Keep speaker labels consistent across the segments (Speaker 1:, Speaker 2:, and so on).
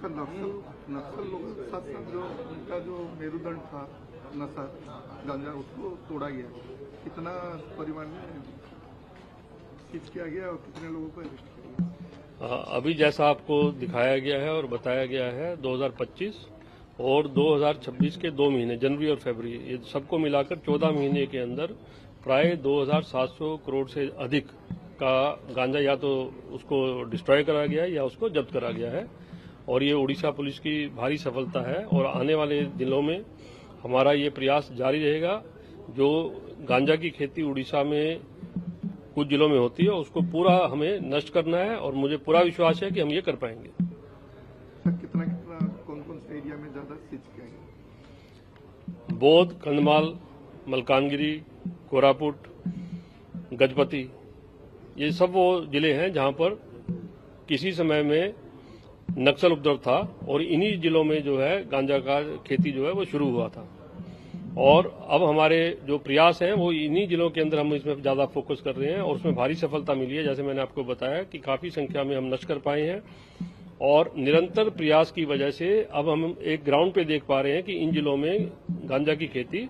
Speaker 1: Sir नक्सल लोगों के साथ साथ जो उनका जो मेरुदंड था नशा गांजा उसको तोड़ा गया, कितना परिमाण में सीज किया गया और कितने लोगों को अरेस्ट किया गया?
Speaker 2: अभी जैसा आपको दिखाया गया है और बताया गया है 2025 और 2026 के 2 महीने जनवरी और फरवरी ये सबको मिलाकर 14 महीने के अंदर प्राय 2700 करोड़ से अधिक का गांजा या तो उसको डिस्ट्रॉय करा गया है या उसको जब्त करा गया है और ये उड़ीसा पुलिस की भारी सफलता है और आने वाले दिनों में हमारा ये प्रयास जारी रहेगा। जो गांजा की खेती उड़ीसा में कुछ जिलों में होती है उसको पूरा हमें नष्ट करना है और मुझे पूरा विश्वास है कि हम ये कर पाएंगे।
Speaker 1: सर कितना कौन कौन से एरिया में ज्यादा सीज किया गया?
Speaker 2: बौद्ध, कंधमाल, मलकानगिरी, कोरापुट, गजपति ये सब वो जिले हैं जहां पर किसी समय में नक्सल उपद्रव था और इन्हीं जिलों में जो है गांजा का खेती जो है वो शुरू हुआ था और अब हमारे जो प्रयास हैं वो इन्हीं जिलों के अंदर हम इसमें ज्यादा फोकस कर रहे हैं और उसमें भारी सफलता मिली है। जैसे मैंने आपको बताया कि काफी संख्या में हम नष्ट कर पाए हैं और निरंतर प्रयास की वजह से अब हम एक ग्राउंड पे देख पा रहे हैं कि इन जिलों में गांजा की खेती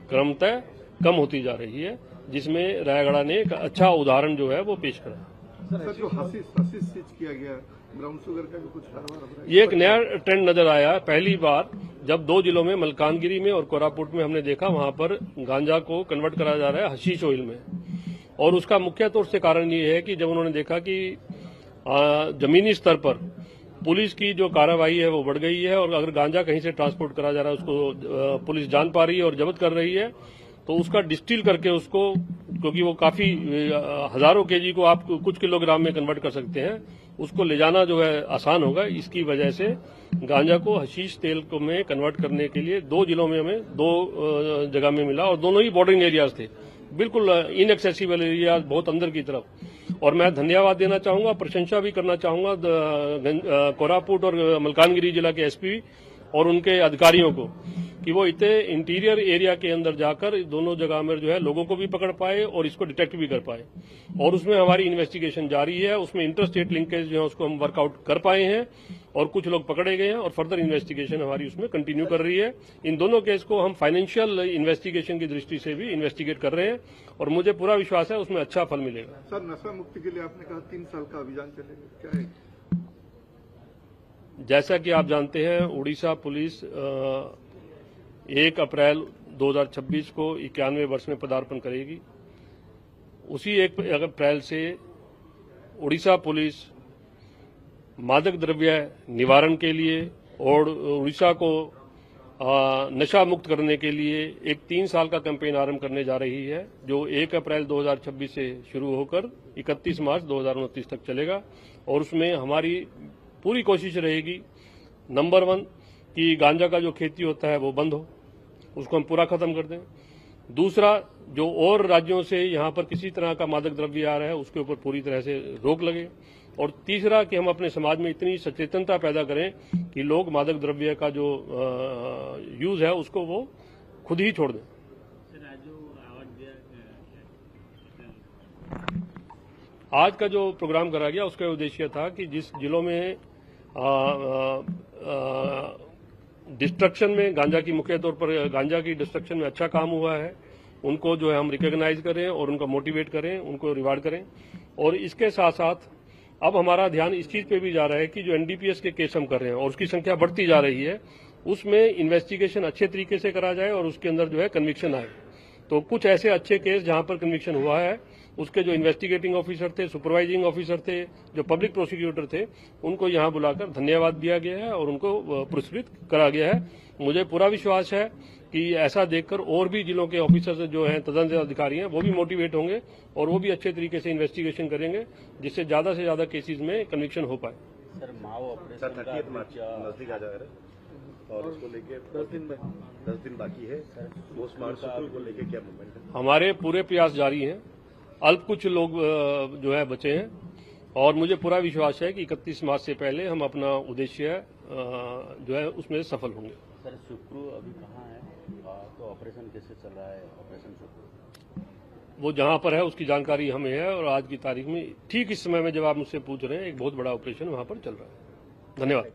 Speaker 2: क्रमतः कम होती जा रही है, जिसमें रायगढ़ ने एक अच्छा उदाहरण जो है वो पेश करा।
Speaker 1: सर जो हशीश सीज किया गया, ब्राउन शुगर का भी कुछ कारोबार,
Speaker 2: ये एक नया ट्रेंड नजर आया। पहली बार जब 2 जिलों में मलकानगिरी में और कोरापुट में हमने देखा वहां पर गांजा को कन्वर्ट करा जा रहा है हशीश ऑयल में और उसका मुख्य तौर से कारण ये है कि जब उन्होंने देखा कि जमीनी स्तर पर पुलिस की जो कार्रवाई है वो बढ़ गई है और अगर गांजा कहीं से ट्रांसपोर्ट करा जा रहा है उसको पुलिस जान पा रही है और जब्त कर रही है तो उसका डिस्टिल करके उसको, क्योंकि वो काफी हजारों केजी को आप कुछ किलोग्राम में कन्वर्ट कर सकते हैं, उसको ले जाना जो है आसान होगा। इसकी वजह से गांजा को हशीश तेल को में कन्वर्ट करने के लिए 2 जिलों में हमें 2 जगह में मिला और दोनों ही बॉर्डरिंग एरियाज थे, बिल्कुल इनएक्सेसिबल एरिया, बहुत अंदर की तरफ। और मैं धन्यवाद देना चाहूंगा, प्रशंसा भी करना चाहूंगा कोरापुट और मलकानगिरी जिला के एसपी और उनके अधिकारियों को कि वो इतने इंटीरियर एरिया के अंदर जाकर दोनों जगह में जो है लोगों को भी पकड़ पाए और इसको डिटेक्ट भी कर पाए और उसमें हमारी इन्वेस्टिगेशन जारी है। उसमें इंटरस्टेट लिंकेज जो है उसको हम वर्कआउट कर पाए हैं और कुछ लोग पकड़े गए हैं और फर्दर इन्वेस्टिगेशन हमारी उसमें कंटिन्यू कर रही है। इन दोनों केस को हम फाइनेंशियल इन्वेस्टिगेशन की दृष्टि से भी इन्वेस्टिगेट कर रहे हैं और मुझे पूरा विश्वास है उसमें अच्छा फल मिलेगा।
Speaker 1: सर नशा मुक्ति के लिए आपने कहा 3 साल का अभियान चलेगा, क्या है?
Speaker 2: जैसा कि आप जानते हैं उड़ीसा पुलिस 1 अप्रैल 2026 को 91 वर्ष में पदार्पण करेगी। उसी 1 अप्रैल से उड़ीसा पुलिस मादक द्रव्य निवारण के लिए और उड़ीसा को नशा मुक्त करने के लिए एक 3 साल का कैंपेन आरंभ करने जा रही है, जो 1 अप्रैल 2026 से शुरू होकर 31 मार्च 2029 तक चलेगा और उसमें हमारी पूरी कोशिश रहेगी नंबर 1 कि गांजा का जो खेती होता है वो बंद हो, उसको हम पूरा खत्म कर दें। दूसरा, जो और राज्यों से यहां पर किसी तरह का मादक द्रव्य आ रहा है उसके ऊपर पूरी तरह से रोक लगे और तीसरा कि हम अपने समाज में इतनी सचेतनता पैदा करें कि लोग मादक द्रव्य का जो यूज है उसको वो खुद ही छोड़ दें। आज का जो प्रोग्राम करा गया उसका उद्देश्य था कि जिस जिलों में डिस्ट्रक्शन में गांजा की मुख्य तौर पर गांजा की डिस्ट्रक्शन में अच्छा काम हुआ है उनको जो है हम रिकॉग्नाइज करें और उनको मोटिवेट करें, उनको रिवार्ड करें। और इसके साथ साथ अब हमारा ध्यान इस चीज पे भी जा रहा है कि जो एनडीपीएस के केस हम कर रहे हैं और उसकी संख्या बढ़ती जा रही है, उसमें इन्वेस्टिगेशन अच्छे तरीके से करा जाए और उसके अंदर जो है कन्विक्शन आए। तो कुछ ऐसे अच्छे केस जहां पर कन्विक्शन हुआ है उसके जो इन्वेस्टिगेटिंग ऑफिसर थे, सुपरवाइजिंग ऑफिसर थे, जो पब्लिक प्रोसिक्यूटर थे, उनको यहां बुलाकर धन्यवाद दिया गया है और उनको पुरस्कृत करा गया है। मुझे पूरा विश्वास है कि ऐसा देखकर और भी जिलों के ऑफिसर जो हैं, तदंत अधिकारी हैं, वो भी मोटिवेट होंगे और वो भी अच्छे तरीके से इन्वेस्टिगेशन करेंगे जिससे ज्यादा से ज्यादा केसेज में कन्विक्शन हो पाए।
Speaker 3: सर माओ ऑपरेशन नजदीक आ जा रहा है और उसको लेके 10 दिन बाकी है, पोस्टमार्टम को लेके क्या मूवमेंट है?
Speaker 2: हमारे पूरे प्रयास जारी हैं, अल्प कुछ लोग जो है बचे हैं और मुझे पूरा विश्वास है कि 31 मार्च से पहले हम अपना उद्देश्य जो है उसमें सफल होंगे।
Speaker 3: सर शुक्रू अभी कहाँ है, तो ऑपरेशन कैसे चल रहा है? ऑपरेशन शुक्रू
Speaker 2: वो जहां पर है उसकी जानकारी हमें है और आज की तारीख में ठीक इस समय में जब आप मुझसे पूछ रहे हैं एक बहुत बड़ा ऑपरेशन वहां पर चल रहा है। धन्यवाद।